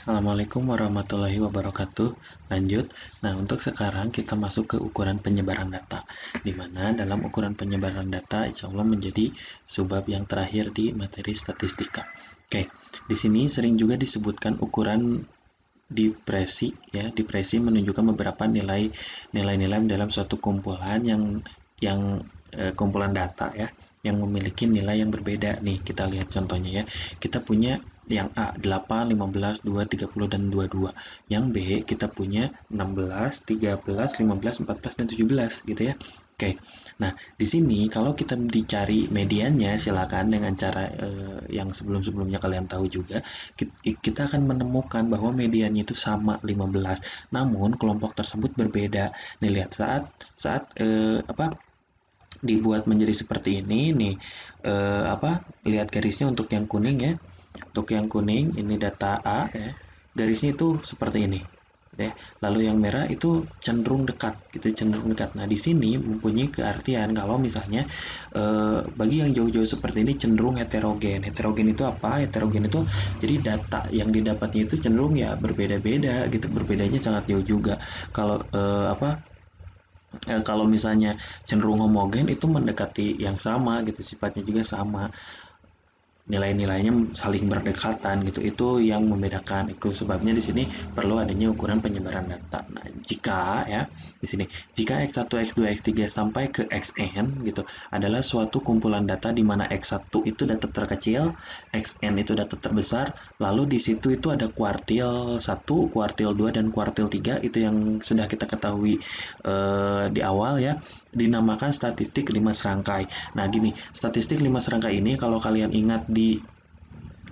Assalamualaikum warahmatullahi wabarakatuh. Lanjut. Nah, untuk sekarang kita masuk ke ukuran penyebaran data, di mana dalam ukuran penyebaran data, insya Allah menjadi subbab yang terakhir di materi statistika. Oke, di sini sering juga disebutkan ukuran depresi, ya. Depresi menunjukkan beberapa nilai-nilai dalam suatu kumpulan yang kumpulan data, ya, yang memiliki nilai yang berbeda. Nih, kita lihat contohnya, ya. Kita punya yang A 8, 15, 2, 30 dan 22. Yang B kita punya 16, 13, 15, 14 dan 17 gitu, ya. Oke. Nah, di sini kalau kita dicari mediannya, silakan dengan cara yang sebelum-sebelumnya kalian tahu juga, kita akan menemukan bahwa mediannya itu sama 15. Namun kelompok tersebut berbeda. Nih, lihat saat dibuat menjadi seperti ini nih, lihat garisnya untuk yang kuning, ya. Untuk yang kuning ini data A, ya. Garisnya itu seperti ini, ya. Lalu yang merah itu cenderung dekat gitu, cenderung dekat. Nah, di sini mempunyai keartian kalau misalnya bagi yang jauh-jauh seperti ini cenderung heterogen. Heterogen itu apa? Heterogen itu jadi data yang didapatnya itu cenderung ya berbeda-beda gitu, berbedanya sangat jauh juga. Kalau kalau misalnya cenderung homogen itu mendekati yang sama gitu, sifatnya juga sama, nilai-nilainya saling berdekatan gitu. Itu yang membedakan. Itu sebabnya di sini perlu adanya ukuran penyebaran data. Nah, jika ya di sini jika x1, x2, x3 sampai ke xn gitu adalah suatu kumpulan data di mana x1 itu data terkecil, xn itu data terbesar, lalu di situ itu ada kuartil 1, kuartil 2 dan kuartil 3, itu yang sudah kita ketahui di awal, ya, dinamakan statistik 5 serangkai. Nah, gini, statistik 5 serangkai ini kalau kalian ingat di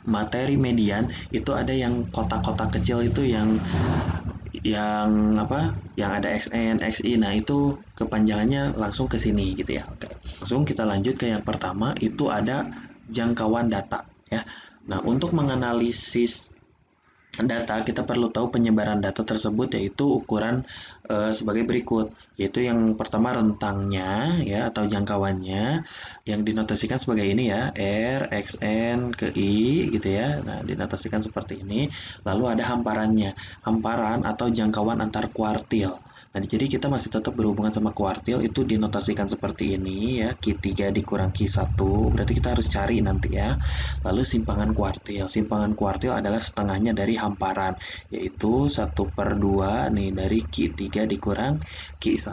materi median itu ada yang kotak-kotak kecil itu yang apa? Yang ada XN, XI. Nah, itu kepanjangannya langsung ke sini gitu, ya. Oke. Langsung kita lanjut ke yang pertama, itu ada jangkauan data, ya. Nah, untuk menganalisis data, kita perlu tahu penyebaran data tersebut, yaitu ukuran sebagai berikut, yaitu yang pertama rentangnya, ya, atau jangkauannya yang dinotasikan sebagai ini, ya, R, XN ke I gitu, ya. Nah, dinotasikan seperti ini. Lalu ada hamparannya, hamparan atau jangkauan antar kuartil. Nah, jadi kita masih tetap berhubungan sama kuartil, itu dinotasikan seperti ini, ya, Q3 dikurang Q1, berarti kita harus cari nanti, ya. Lalu simpangan kuartil. Simpangan kuartil adalah setengahnya dari hamparan, yaitu 1/2 nih dari Q3 dikurang Q1.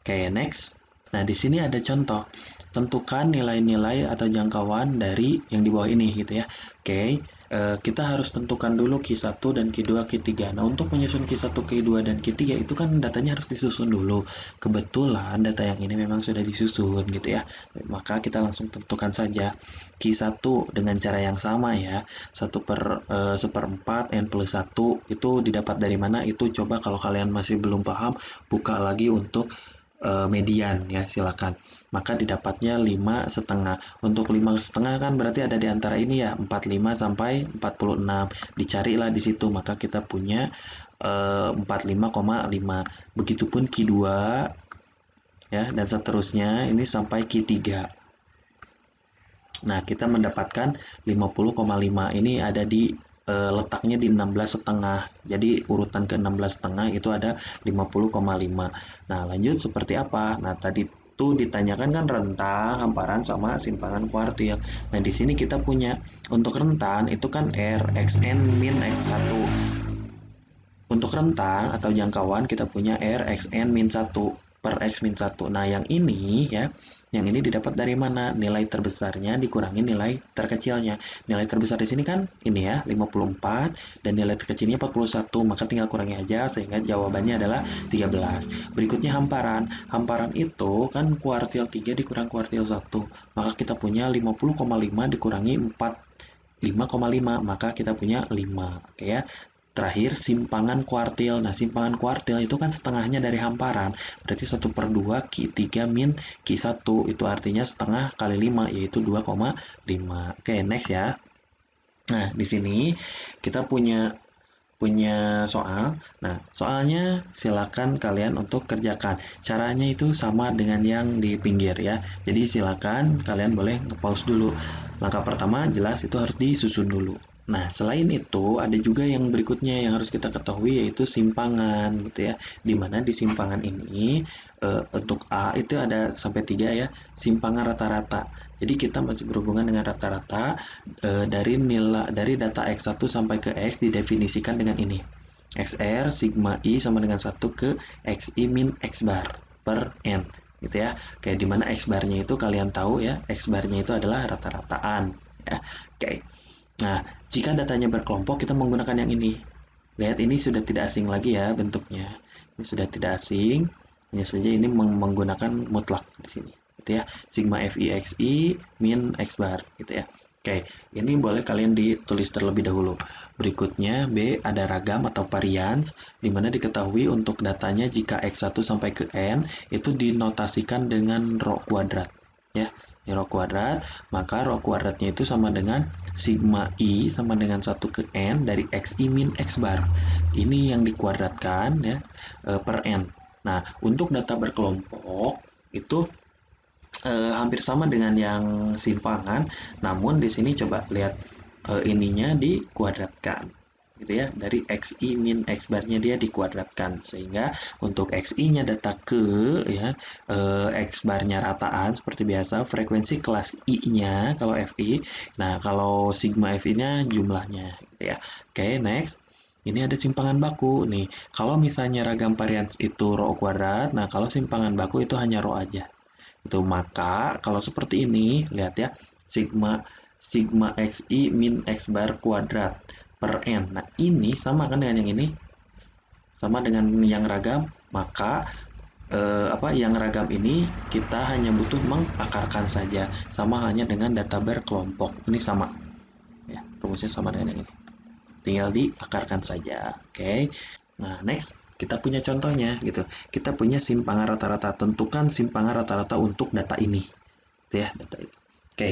Oke, next. Nah, di sini ada contoh. Tentukan nilai-nilai atau jangkauan dari yang di bawah ini gitu, ya. Oke, kita harus tentukan dulu Q1 dan Q2, Q3. Nah, untuk menyusun Q1, Q2 dan Q3 itu kan datanya harus disusun dulu. Kebetulan data yang ini memang sudah disusun gitu, ya. Maka kita langsung tentukan saja Q1 dengan cara yang sama, ya. 1/4 N plus 1 itu didapat dari mana? Itu coba kalau kalian masih belum paham, buka lagi untuk median, ya, silakan. Maka didapatnya 5,5. Untuk 5,5 kan berarti ada di antara ini, ya, 45 sampai 46. Dicarilah di situ, maka kita punya 45,5. Begitupun Q2, ya, dan seterusnya ini sampai Q3. Nah, kita mendapatkan 50,5. Ini ada di letaknya di 16,5. Jadi urutan ke 16,5 itu ada 50,5. Nah, lanjut seperti apa? Nah, tadi itu ditanyakan kan rentang, hamparan sama simpangan kuartil. Nah, di sini kita punya untuk rentan itu kan R, XN min X1. Untuk rentang atau jangkauan kita punya R, XN min 1 per X min 1. Nah, yang ini, ya, yang ini didapat dari mana? Nilai terbesarnya dikurangi nilai terkecilnya. Nilai terbesar di sini kan ini, ya, 54 dan nilai terkecilnya 41, maka tinggal kurangi aja sehingga jawabannya adalah 13. Berikutnya hamparan. Hamparan itu kan kuartil 3 dikurang kuartil 1. Maka kita punya 50,5 dikurangi 45,5, maka kita punya 5. Oke, ya. Terakhir, simpangan kuartil. Nah, simpangan kuartil itu kan setengahnya dari hamparan. Berarti 1/2 Q3 min Q1. Itu artinya setengah kali 5, yaitu 2,5. Oke, next, ya. Nah, di sini kita punya soal. Nah, soalnya silakan kalian untuk kerjakan. Caranya itu sama dengan yang di pinggir, ya. Jadi silakan kalian boleh nge-pause dulu. Langkah pertama jelas itu harus disusun dulu. Nah, selain itu ada juga yang berikutnya yang harus kita ketahui yaitu simpangan gitu ya. Dimana di simpangan ini untuk A itu ada sampai 3 ya, simpangan rata-rata. Jadi kita masih berhubungan dengan rata-rata dari data X1 sampai ke X didefinisikan dengan ini. XR sigma I sama dengan 1 ke XI min X bar per N gitu ya. Kayak dimana X barnya itu kalian tahu ya, X barnya itu adalah rata-rataan ya. Oke. Nah, jika datanya berkelompok, kita menggunakan yang ini. Lihat, ini sudah tidak asing lagi ya bentuknya. Ini sudah tidak asing. Hanya saja ini menggunakan mutlak di sini. Gitu ya. Sigma FIXI min X bar. Gitu ya. Oke, ini boleh kalian ditulis terlebih dahulu. Berikutnya, B, ada ragam atau varians, di mana diketahui untuk datanya jika X1 sampai ke N, itu dinotasikan dengan rho kuadrat. Ya, rho kuadrat, maka rho kuadratnya itu sama dengan sigma I sama dengan 1 ke N dari XI min X bar. Ini yang dikuadratkan ya per N. Nah, untuk data berkelompok itu hampir sama dengan yang simpangan, namun di sini coba lihat ininya dikuadratkan gitu ya, dari XI min X barnya dia dikuadratkan, sehingga untuk XI-nya data ke ya X barnya rataan seperti biasa, frekuensi kelas I-nya kalau FI, nah kalau sigma FI-nya jumlahnya gitu ya. Oke, next. Ini ada simpangan baku nih. Kalau misalnya ragam varian itu rho kuadrat, nah kalau simpangan baku itu hanya rho aja. Itu maka kalau seperti ini, lihat ya, sigma sigma xi min x bar kuadrat per n. Nah, ini sama kan dengan yang ini? Sama dengan yang ragam, maka yang ragam ini kita hanya butuh mengakarkan saja, sama hanya dengan data berkelompok. Ini sama. Ya, rumusnya sama dengan yang ini. Tinggal diakarkan saja. Oke. Nah, next kita punya contohnya gitu. Kita punya simpangan rata-rata. Tentukan simpangan rata-rata untuk data ini. Gitu ya, data ini. Oke.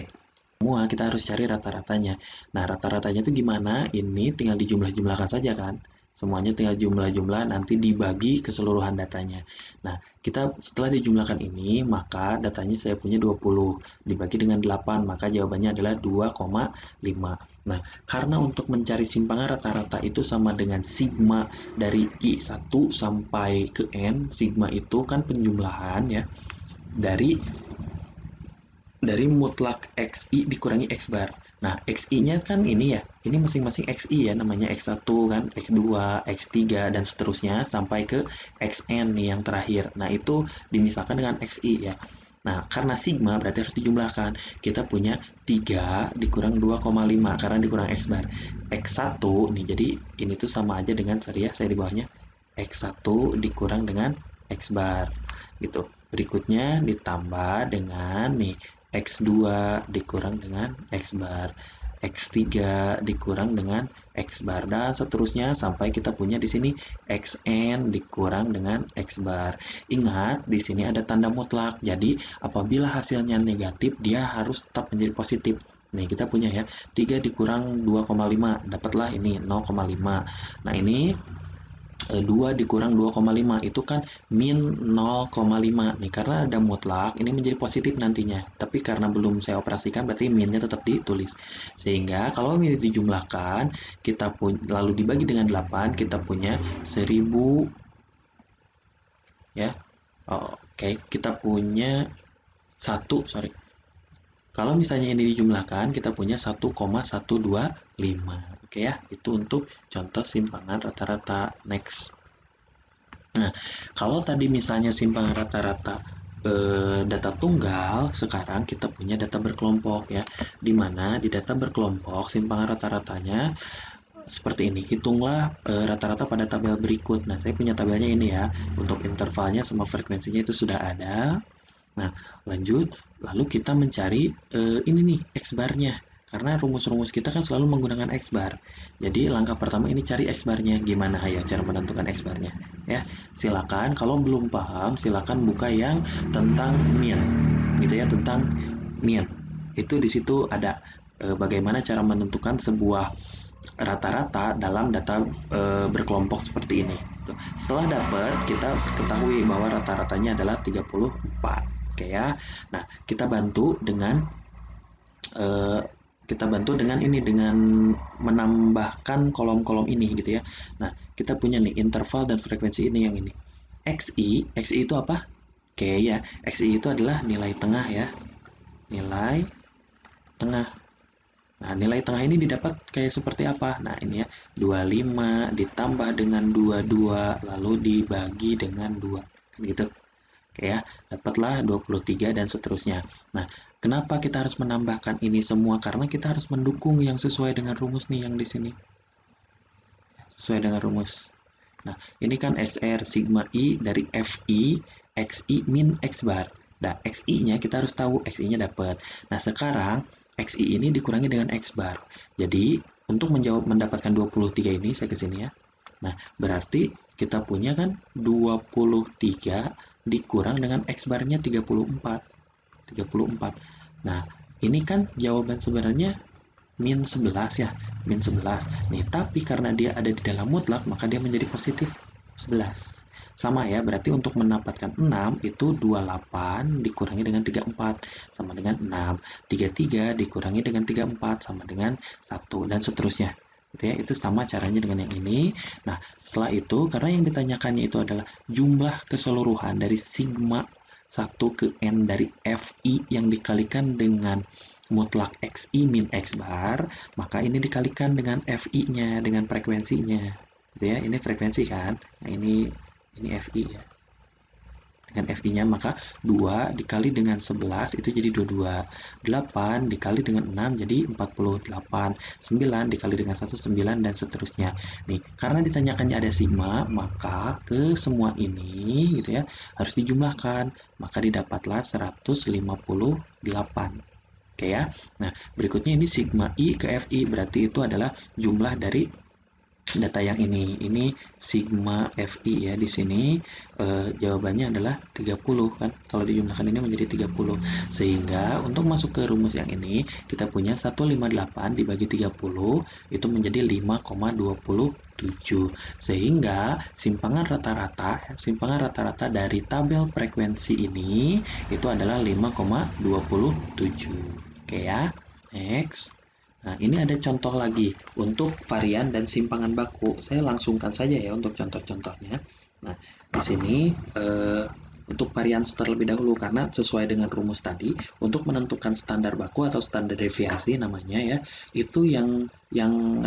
Semua kita harus cari rata-ratanya. Nah, rata-ratanya itu gimana? Ini tinggal dijumlah-jumlahkan saja kan. Semuanya tinggal jumlah-jumlah, nanti dibagi keseluruhan datanya. Nah, kita setelah dijumlahkan ini, maka datanya saya punya 20. Dibagi dengan 8, maka jawabannya adalah 2,5. Nah, karena untuk mencari simpangan rata-rata itu sama dengan sigma dari I1 sampai ke N, sigma itu kan penjumlahan ya, dari mutlak XI dikurangi X bar. Nah, XI-nya kan ini ya, ini masing-masing XI ya, namanya X1 kan, X2, X3, dan seterusnya sampai ke XN nih yang terakhir. Nah, itu dimisahkan dengan XI ya. Nah, karena sigma berarti harus dijumlahkan. Kita punya 3 dikurang 2,5 karena dikurang X bar. X1 nih, jadi ini tuh sama aja dengan, sorry ya, saya di bawahnya. X1 dikurang dengan X bar gitu. Berikutnya ditambah dengan nih X2 dikurang dengan X bar, X3 dikurang dengan X bar, dan seterusnya sampai kita punya di sini XN dikurang dengan X bar. Ingat, di sini ada tanda mutlak. Jadi, apabila hasilnya negatif, dia harus tetap menjadi positif. Nih, kita punya ya, 3 dikurang 2,5, dapatlah ini 0,5. Nah, ini 2 dikurang 2,5 itu kan min 0,5 nih, karena ada mutlak ini menjadi positif nantinya, tapi karena belum saya operasikan berarti minnya tetap ditulis, sehingga kalau ini dijumlahkan kita lalu dibagi dengan 8 kita punya 1000 ya. Oke, kita punya kalau misalnya ini dijumlahkan, kita punya 1,125. Oke ya, itu untuk contoh simpangan rata-rata. Next. Nah, kalau tadi misalnya simpangan rata-rata data tunggal, sekarang kita punya data berkelompok ya. Di mana di data berkelompok simpangan rata-ratanya seperti ini. Hitunglah rata-rata pada tabel berikut. Nah, saya punya tabelnya ini ya. Untuk intervalnya sama frekuensinya itu sudah ada. Nah, lanjut, lalu kita mencari ini nih, X barnya. Karena rumus-rumus kita kan selalu menggunakan X bar. Jadi langkah pertama ini cari X barnya. Gimana ya cara menentukan X barnya? Ya, silakan kalau belum paham, silakan buka yang tentang min, gitu ya, tentang min. Itu di situ ada bagaimana cara menentukan sebuah rata-rata dalam data berkelompok seperti ini. Setelah dapat, kita ketahui bahwa rata-ratanya adalah 34. Oke ya. Nah, kita bantu dengan kita bantu dengan ini, dengan menambahkan kolom-kolom ini gitu ya. Nah, kita punya nih interval dan frekuensi ini yang ini. XI itu apa? Oke ya, XI itu adalah nilai tengah ya. Nilai tengah. Nah, nilai tengah ini didapat kayak seperti apa? Nah, ini ya, 25 ditambah dengan 22 lalu dibagi dengan 2. Kan gitu. Oke ya, dapatlah 23 dan seterusnya. Nah, kenapa kita harus menambahkan ini semua? Karena kita harus mendukung yang sesuai dengan rumus nih yang di sini. Sesuai dengan rumus. Nah, ini kan XR sigma I dari FI, XI min X bar. Nah, XI-nya kita harus tahu, XI-nya dapat. Nah, sekarang XI ini dikurangi dengan X bar. Jadi, untuk mendapatkan 23 ini, saya ke sini ya. Nah, berarti kita punya kan 23 dikurang dengan X barnya 34. 34. Nah, ini kan jawaban sebenarnya min 11 ya, min 11 nih, tapi karena dia ada di dalam mutlak maka dia menjadi positif 11. Sama ya, berarti untuk mendapatkan 6 itu 28 dikurangi dengan 34 sama dengan 6, 33 dikurangi dengan 34 sama dengan 1, dan seterusnya gitu ya. Itu sama caranya dengan yang ini. Nah, setelah itu karena yang ditanyakannya itu adalah jumlah keseluruhan dari sigma 1 ke N dari FI yang dikalikan dengan mutlak XI min X bar, maka ini dikalikan dengan FI-nya, dengan frekuensinya. Gitu ya, ini frekuensi kan? Nah, ini FI ya. Dengan FI-nya maka 2 dikali dengan 11 itu jadi 22. 8 dikali dengan 6 jadi 48. 9 dikali dengan 1 9 dan seterusnya. Nih, karena ditanyakannya ada sigma, maka ke semua ini gitu ya harus dijumlahkan. Maka didapatlah 158. Oke ya. Nah, berikutnya ini sigma I ke FI, berarti itu adalah jumlah dari data yang ini. Ini sigma FI ya, di sini jawabannya adalah 30 kan. Kalau dijumlahkan ini menjadi 30. Sehingga untuk masuk ke rumus yang ini, kita punya 158 dibagi 30 itu menjadi 5,27. Sehingga simpangan rata-rata dari tabel frekuensi ini itu adalah 5,27. Oke ya. Next. Nah, ini ada contoh lagi untuk varian dan simpangan baku. Saya langsungkan saja ya untuk contoh-contohnya. Nah, di sini untuk varian terlebih dahulu karena sesuai dengan rumus tadi, untuk menentukan standar baku atau standar deviasi namanya ya, itu yang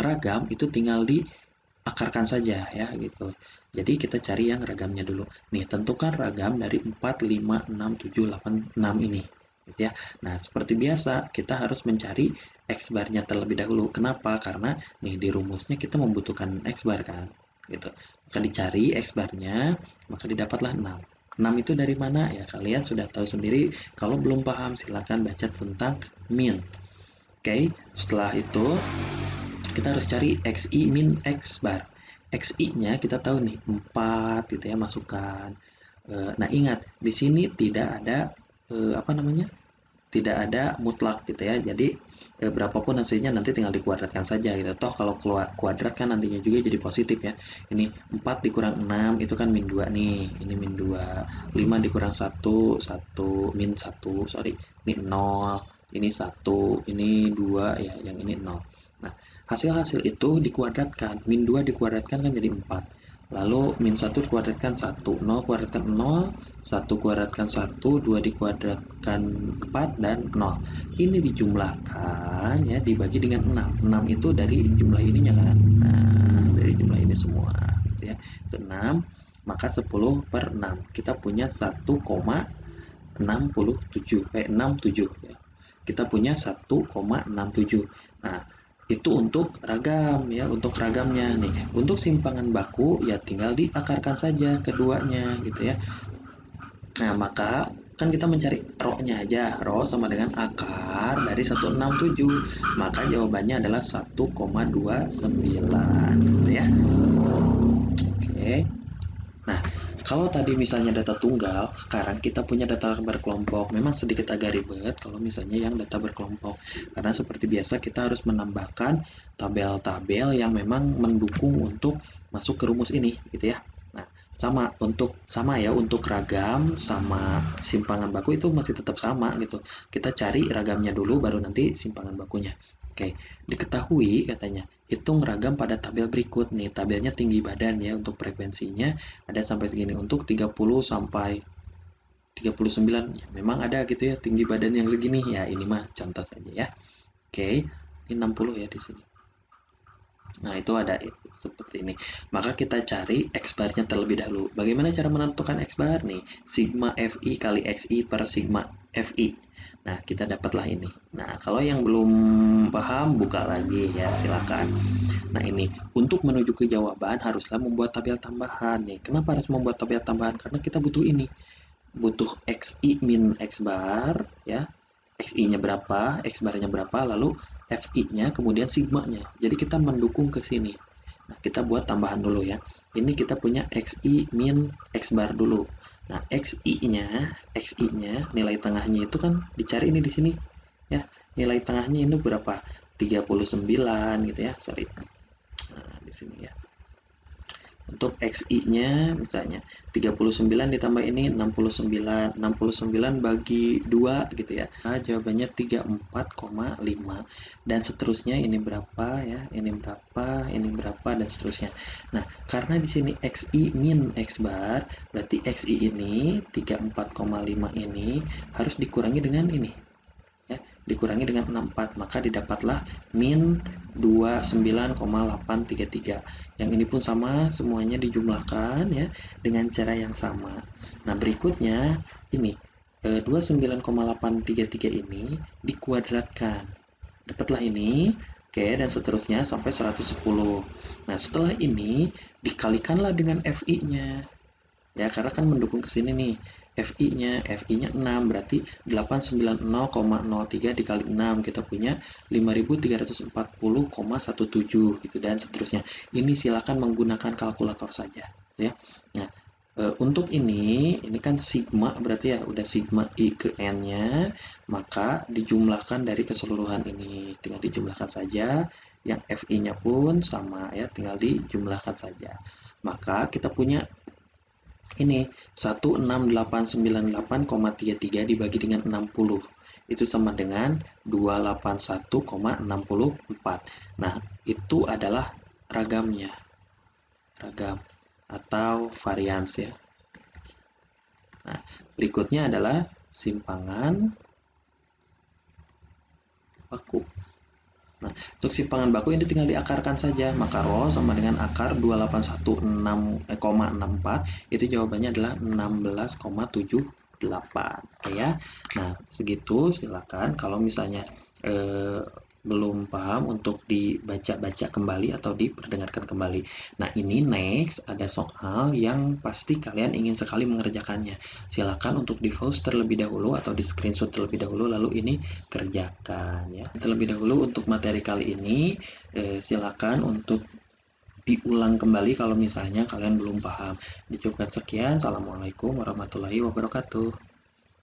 ragam itu tinggal diakarkan saja ya gitu. Jadi kita cari yang ragamnya dulu. Nih, tentukan ragam dari 4, 5, 6, 7, 8, 6 ini. Gitu ya. Nah, seperti biasa, kita harus mencari X barnya terlebih dahulu. Kenapa? Karena nih di rumusnya kita membutuhkan X bar kan. Gitu. Maka dicari X barnya, maka didapatlah 6. 6 itu dari mana? Ya, kalian sudah tahu sendiri. Kalau belum paham, silakan baca tentang min. Oke, setelah itu kita harus cari XI min X bar. XI-nya kita tahu nih 4 gitu ya, masukkan. Nah, ingat di sini tidak ada apa namanya? Tidak ada mutlak gitu ya. Jadi berapapun hasilnya nanti tinggal dikuadratkan saja gitu. Toh kalau keluar kuadrat kan nantinya juga jadi positif ya. Ini 4 dikurang 6 itu kan min 2 nih. Ini min 2. 5 dikurang 1, 1 min 1, sorry. Ini 0, ini 1, ini 2 ya, yang ini 0. Nah, hasil-hasil itu dikuadratkan. Min 2 dikuadratkan kan jadi 4. Lalu min 1 dikuadratkan 1, 0 kuadratkan 0, 1 kuadratkan 1, 2 dikuadratkan 4, dan 0. Ini dijumlahkan ya, dibagi dengan 6. 6 itu dari jumlah ininya kan. Nah, dari jumlah ini semua gitu ya. Itu 6, maka 10 per 6. Kita punya 1,67 ya. Kita punya 1,67. Nah, itu untuk ragam ya, untuk ragamnya nih. Untuk simpangan baku ya tinggal diakarkan saja keduanya gitu ya. Nah, maka kan kita mencari rho-nya aja. Rho sama dengan akar dari 167. Maka jawabannya adalah 1,29 gitu ya. Oke. Nah, kalau tadi misalnya data tunggal, sekarang kita punya data berkelompok. Memang sedikit agak ribet kalau misalnya yang data berkelompok. Karena seperti biasa kita harus menambahkan tabel-tabel yang memang mendukung untuk masuk ke rumus ini gitu ya. Nah, sama ya untuk ragam sama simpangan baku itu masih tetap sama gitu. Kita cari ragamnya dulu baru nanti simpangan bakunya. Oke, diketahui katanya, hitung ragam pada tabel berikut nih. Tabelnya tinggi badan ya, untuk frekuensinya ada sampai segini. Untuk 30 sampai 39, ya, memang ada gitu ya, tinggi badan yang segini. Ya, ini mah contoh saja ya. Oke, ini 60 ya di sini. Nah, itu ada seperti ini. Maka kita cari X-bar-nya terlebih dahulu. Bagaimana cara menentukan X-bar nih? Sigma Fi kali Xi per Sigma Fi. Nah, kita dapatlah ini. Nah, kalau yang belum paham, buka lagi ya, silakan. Nah, ini untuk menuju ke jawaban haruslah membuat tabel tambahan nih. Kenapa harus membuat tabel tambahan? Karena kita butuh ini. Butuh Xi min X bar ya. Xi-nya berapa, X bar-nya berapa, lalu Fi-nya, kemudian sigma-nya. Jadi kita mendukung ke sini. Nah, kita buat tambahan dulu ya. Ini kita punya Xi min X bar dulu. Nah, Xi-nya nilai tengahnya itu kan dicari ini di sini ya. Nilai tengahnya itu berapa? 39 gitu ya. Sorry. Nah, di sini ya. Untuk XI-nya misalnya 39 ditambah ini 69. 69 bagi 2 gitu ya. Nah, jawabannya 34,5 dan seterusnya ini berapa ya? Ini berapa? Ini berapa dan seterusnya. Nah, karena di sini XI min X bar, berarti XI ini 34,5 ini harus dikurangi dengan ini ya, dikurangi dengan 64, maka didapatlah min 29,833. Yang ini pun sama, semuanya dijumlahkan ya dengan cara yang sama. Nah, berikutnya ini 29,833 ini dikuadratkan. Dapatlah ini. Oke, dan seterusnya sampai 110. Nah, setelah ini dikalikanlah dengan FI-nya. Ya, karena kan mendukung ke sini nih. FI-nya 6 berarti 890,03 dikali 6 kita punya 5340,17 gitu dan seterusnya. Ini silakan menggunakan kalkulator saja ya. Nah, untuk ini kan sigma berarti ya udah sigma I ke N-nya, maka dijumlahkan dari keseluruhan ini. Tinggal dijumlahkan saja. Yang FI-nya pun sama ya, tinggal dijumlahkan saja. Maka kita punya ini 16898,33 dibagi dengan 60. Itu sama dengan 281,64. Nah, itu adalah ragamnya. Ragam atau varians ya. Nah, berikutnya adalah simpangan baku. Nah, untuk simpangan baku ini tinggal diakarkan saja. Maka rho sama dengan akar 2816,64. Itu jawabannya adalah 16,78. Oke ya. Nah, segitu silakan. Kalau misalnya belum paham untuk dibaca-baca kembali atau diperdengarkan kembali. Nah, ini next ada soal yang pasti kalian ingin sekali mengerjakannya. Silakan untuk di-pause terlebih dahulu atau di screenshot terlebih dahulu lalu ini kerjakan ya. Terlebih dahulu untuk materi kali ini silakan untuk diulang kembali kalau misalnya kalian belum paham. Dicukupkan sekian. Assalamualaikum warahmatullahi wabarakatuh.